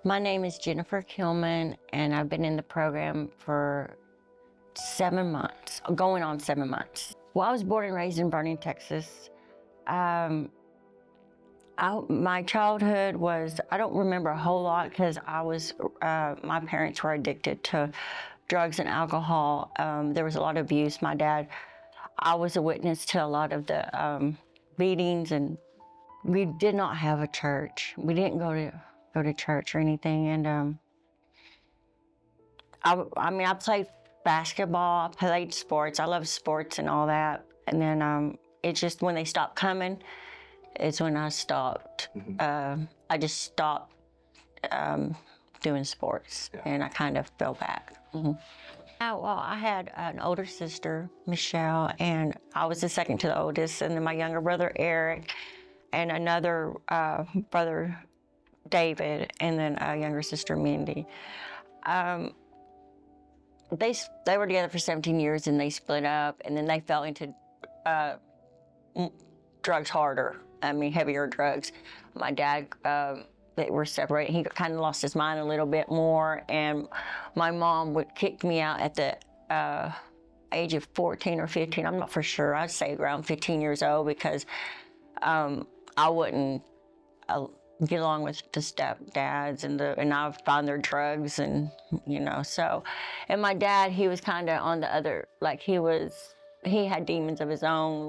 My name is Jennifer Kilman, and I've been in the program for 7 months, going on 7 months. Well, I was born and raised in Vernon, Texas. My childhood was, I don't remember a whole lot because my parents were addicted to drugs and alcohol. There was a lot of abuse. I was a witness to a lot of the beatings, and we did not have a church. We didn't go to church or anything. And I played basketball, I played sports. I love sports and all that. And then it's just when they stopped coming, it's when I stopped. I just stopped doing sports, and I kind of fell back. Well, I had an older sister, Michelle, and I was the second to the oldest, and then my younger brother, Eric, and another brother, David, and then a younger sister, Mindy. They were together for 17 years, and they split up, and then they fell into drugs harder. Heavier drugs. My dad, they were separated. He kind of lost his mind a little bit more, and my mom would kick me out at the age of 14 or 15. I'm not for sure. I'd say around 15 years old, because I wouldn't get along with the stepdads, and I would find their drugs, and so. And my dad, he was kind of on the other, like he had demons of his own,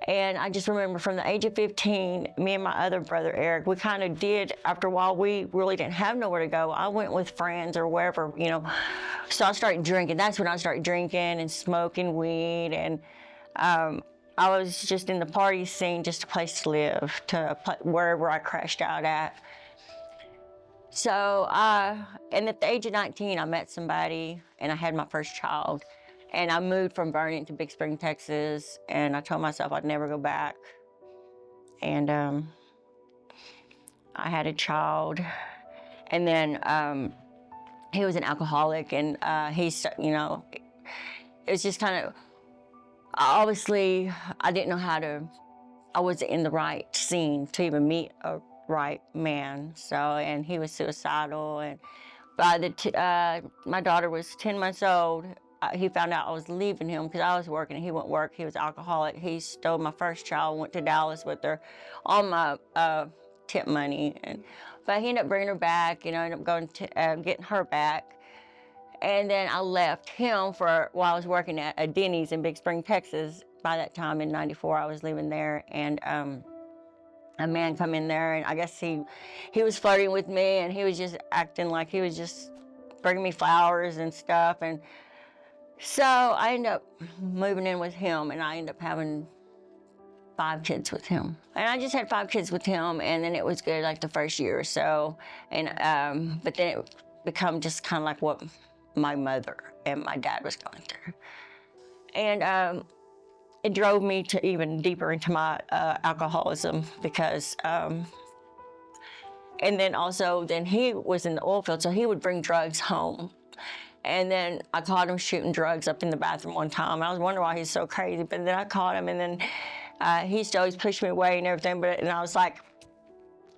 and I just remember from the age of 15, me and my other brother, Eric, we kind of did, after a while, we really didn't have nowhere to go. I went with friends or wherever, So I started drinking. That's when I started drinking and smoking weed, and I was just in the party scene, just a place to live, wherever I crashed out at. So, and at the age of 19, I met somebody, and I had my first child. And I moved from Vernon to Big Spring, Texas, and I told myself I'd never go back. And I had a child, and then he was an alcoholic, and it was just kind of, obviously, I didn't know I wasn't in the right scene to even meet a right man. So, and he was suicidal, and by my daughter was 10 months old, he found out I was leaving him because I was working and he wouldn't work. He was alcoholic. He stole my first child, went to Dallas with her on my tip money. But he ended up bringing her back, ended up going to getting her back. And then I left him while I was working at a Denny's in Big Spring, Texas. By that time in '94, I was living there, and a man come in there, and I guess he was flirting with me, and he was just acting like he was just bringing me flowers and stuff. And so I ended up moving in with him, and I ended up having 5 kids with him. And I just had 5 kids with him, and then it was good like the first year or so. And but then it became just kind of like what my mother and my dad was going through. And it drove me to even deeper into my alcoholism, because and then also he was in the oil field, so he would bring drugs home. And then I caught him shooting drugs up in the bathroom one time. I was wondering why he's so crazy, but then I caught him, and then he used to always push me away and everything, and I was like,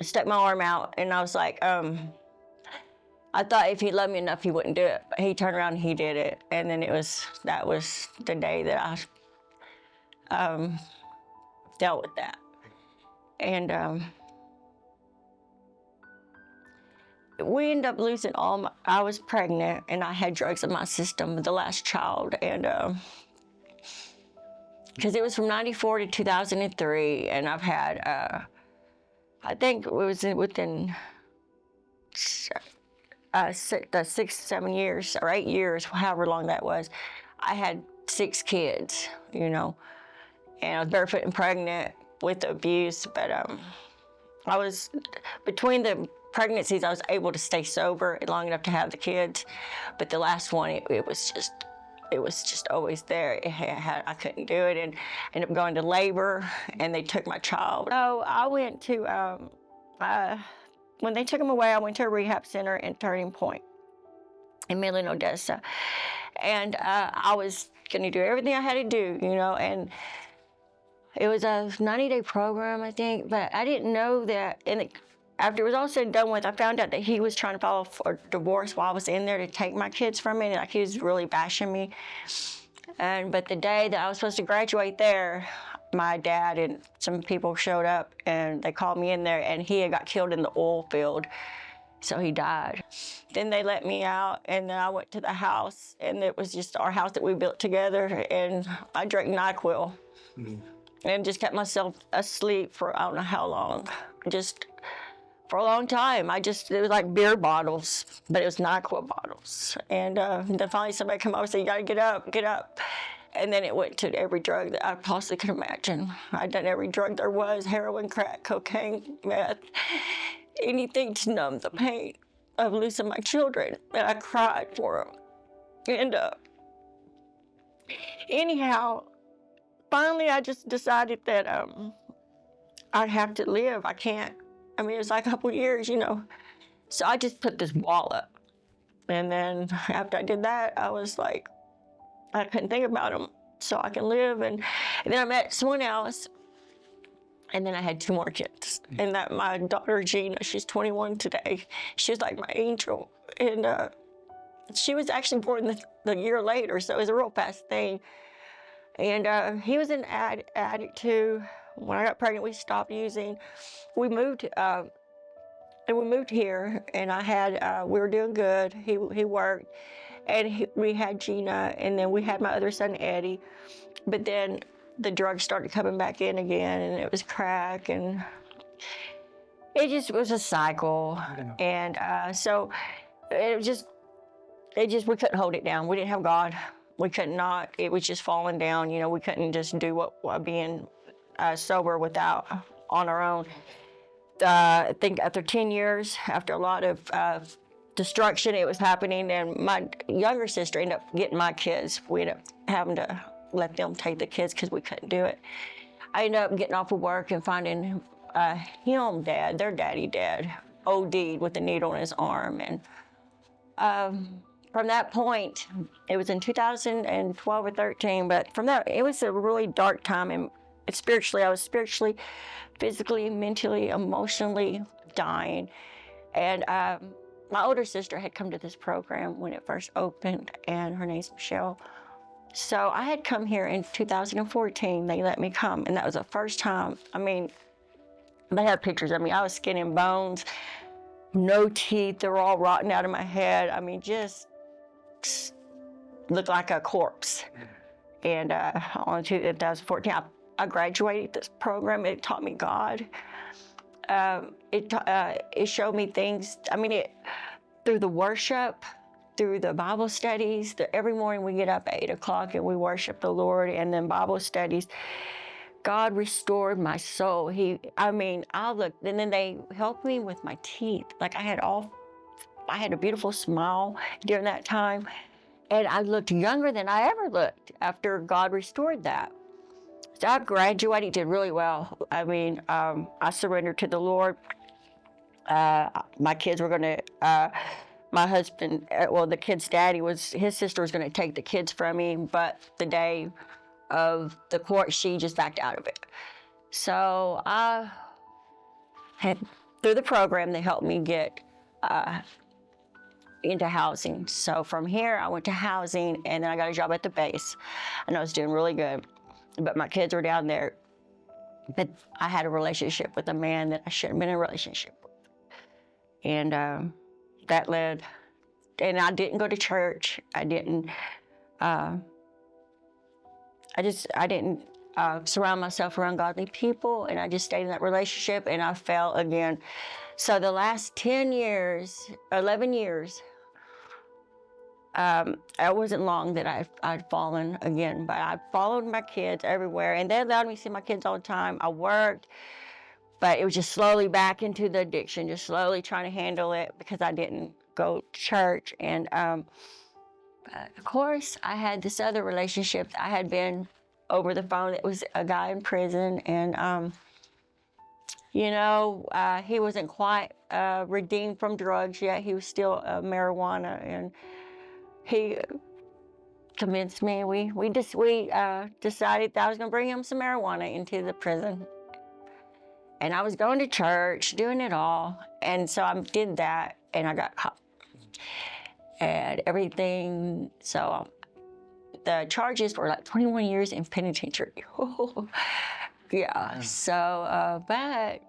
I stuck my arm out, and I was like, I thought if he loved me enough, he wouldn't do it. But he turned around and he did it. And then that was the day that I dealt with that. And we ended up losing I was pregnant, and I had drugs in my system, the last child. And because it was from '94 to 2003, and I've had, I think it was within the 6, 7 years or 8 years, however long that was, I had 6 kids, and I was barefoot and pregnant with abuse. But I was, between the pregnancies, I was able to stay sober long enough to have the kids. But the last one, it was just always there. I couldn't do it, and ended up going to labor, and they took my child. So I went to, when they took him away, I went to a rehab center in Turning Point in Midland, Odessa. And I was gonna do everything I had to do, and it was a 90-day program, I think, but I didn't know that, and after it was all said and done with, I found out that he was trying to file for divorce while I was in there to take my kids from me. Like, he was really bashing me. But the day that I was supposed to graduate there, my dad and some people showed up, and they called me in there, and he had got killed in the oil field. So he died. Then they let me out, and then I went to the house, and it was just our house that we built together, and I drank NyQuil and just kept myself asleep for I don't know how long. Just for a long time. It was like beer bottles, but it was NyQuil bottles. And then finally somebody came over and said, you gotta get up, get up. And then it went to every drug that I possibly could imagine. I'd done every drug there was: heroin, crack, cocaine, meth, anything to numb the pain of losing my children. And I cried for them. And anyhow, finally I just decided that I'd have to live. I can't. I mean, it was like a couple years, you know. So I just put this wall up. And then after I did that, I was like, I couldn't think about him, so I can live. And then I met someone else, and then I had 2 more kids. And that my daughter, Gina, she's 21 today. She was like my angel. And she was actually born the year later, so it was a real fast thing. And he was an addict too. When I got pregnant, we stopped using. We moved, and we moved here, and I had, we were doing good. He worked, and we had Gina, and then we had my other son, Eddie. But then the drugs started coming back in again, and it was crack, and it just was a cycle. And so we couldn't hold it down. We didn't have God. We could not. It was just falling down. You know, we couldn't just do what being sober without on our own. I think after 10 years, after a lot of destruction, it was happening, and my younger sister ended up getting my kids. We ended up having to let them take the kids because we couldn't do it. I ended up getting off of work and finding their daddy dad, OD'd with a needle in his arm. And from that point, it was in 2012 or 13, but from that, it was a really dark time. And spiritually, I was spiritually, physically, mentally, emotionally dying. And my older sister had come to this program when it first opened, and her name's Michelle. So I had come here in 2014. They let me come, and that was the first time. I mean, they have pictures of me. I was skin and bones, no teeth. They were all rotten out of my head. I mean, just looked like a corpse. And on 2014, I graduated this program. It taught me God. It showed me things. I mean, through the worship, through the Bible studies. Every morning we get up at 8 o'clock and we worship the Lord, and then Bible studies. God restored my soul. I looked, and then they helped me with my teeth. Like I had a beautiful smile during that time, and I looked younger than I ever looked after God restored that. So I graduated, did really well. I mean, I surrendered to the Lord. My kids were gonna, my husband, the kid's daddy his sister was gonna take the kids from me, but the day of the court, she just backed out of it. So through the program, they helped me get into housing. So from here, I went to housing, and then I got a job at the base, and I was doing really good. But my kids were down there. But I had a relationship with a man that I shouldn't have been in a relationship with. And that led, and I didn't go to church. I didn't surround myself around godly people, and I just stayed in that relationship, and I fell again. So the last 11 years, it wasn't long that I'd fallen again, but I followed my kids everywhere, and they allowed me to see my kids all the time. I worked, but it was just slowly back into the addiction, just slowly trying to handle it because I didn't go to church. And of course, I had this other relationship that I had been over the phone. It was a guy in prison, and he wasn't quite redeemed from drugs yet. He was still marijuana, and he convinced me. We decided that I was going to bring him some marijuana into the prison. And I was going to church, doing it all. And so I did that, and I got caught. And everything, so the charges were like 21 years in penitentiary. Yeah, so, but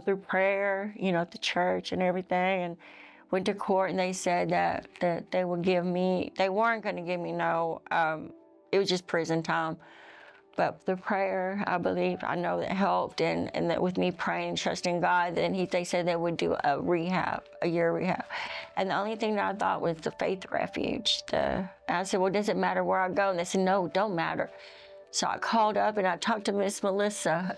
through prayer, at the church and everything, and went to court, and they said that they would give me, they weren't going to give me it was just prison time. But the prayer, I believe, I know that helped, and that with me praying, trusting God, then they said they would do a year rehab. And the only thing that I thought was the Faith Refuge. I said, well, does it matter where I go? And they said, no, it don't matter. So I called up and I talked to Miss Melissa.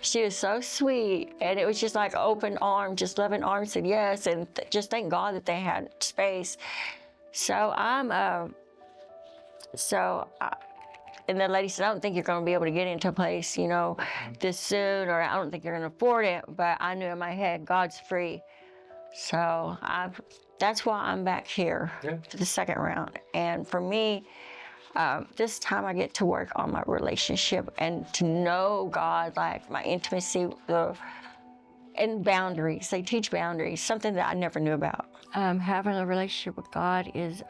She was so sweet, and it was just like open arms, just loving arms, said yes, and just thank God that they had space. So and the lady said, I don't think you're going to be able to get into a place, this soon, or I don't think you're going to afford it. But I knew in my head, God's free. So that's why I'm back here for the second round. And for me, this time I get to work on my relationship and to know God, like my intimacy, and boundaries. They teach boundaries, something that I never knew about. Having a relationship with God is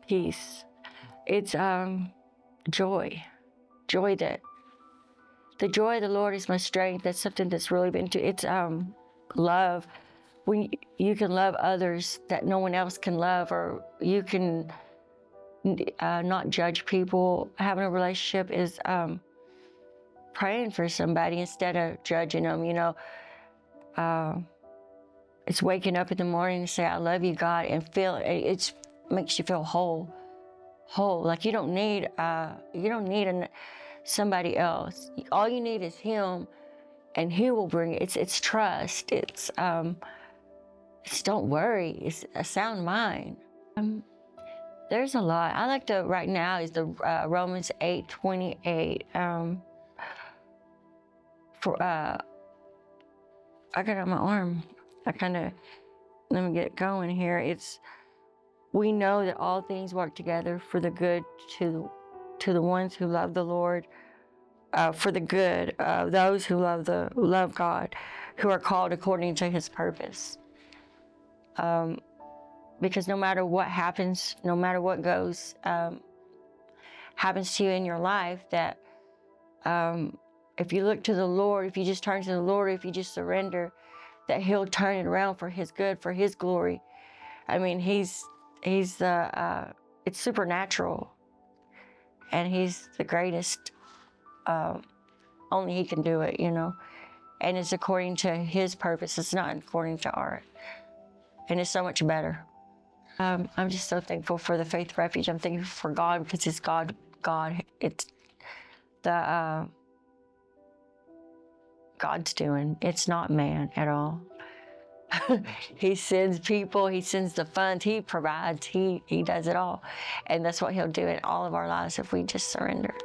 peace. It's joy. The joy of the Lord is my strength. That's something that's really been it's love. When you can love others that no one else can love, or you can not judge people. Having a relationship is praying for somebody instead of judging them, It's waking up in the morning and say, I love you, God, and it makes you feel whole. Like you don't need somebody else. All you need is Him, and He will bring it. It's trust. It's don't worry. It's a sound mind. There's a lot. I like right now is the Romans 8:28. I got it on my arm. Let me get it going here. We know that all things work together for the good to the ones who love the Lord, for the good of those who love God, who are called according to His purpose. Because no matter what happens, no matter what happens to you in your life, that if you look to the Lord, if you just turn to the Lord, if you just surrender, that He'll turn it around for His good, for His glory. I mean, it's supernatural, and He's the greatest. Only He can do it, and it's according to His purpose. It's not according to ours, and it's so much better. I'm just so thankful for the Faith Refuge. I'm thankful for God, because it's God. It's God's doing. It's not man at all. He sends people, He sends the funds, He provides, He does it all. And that's what He'll do in all of our lives if we just surrender.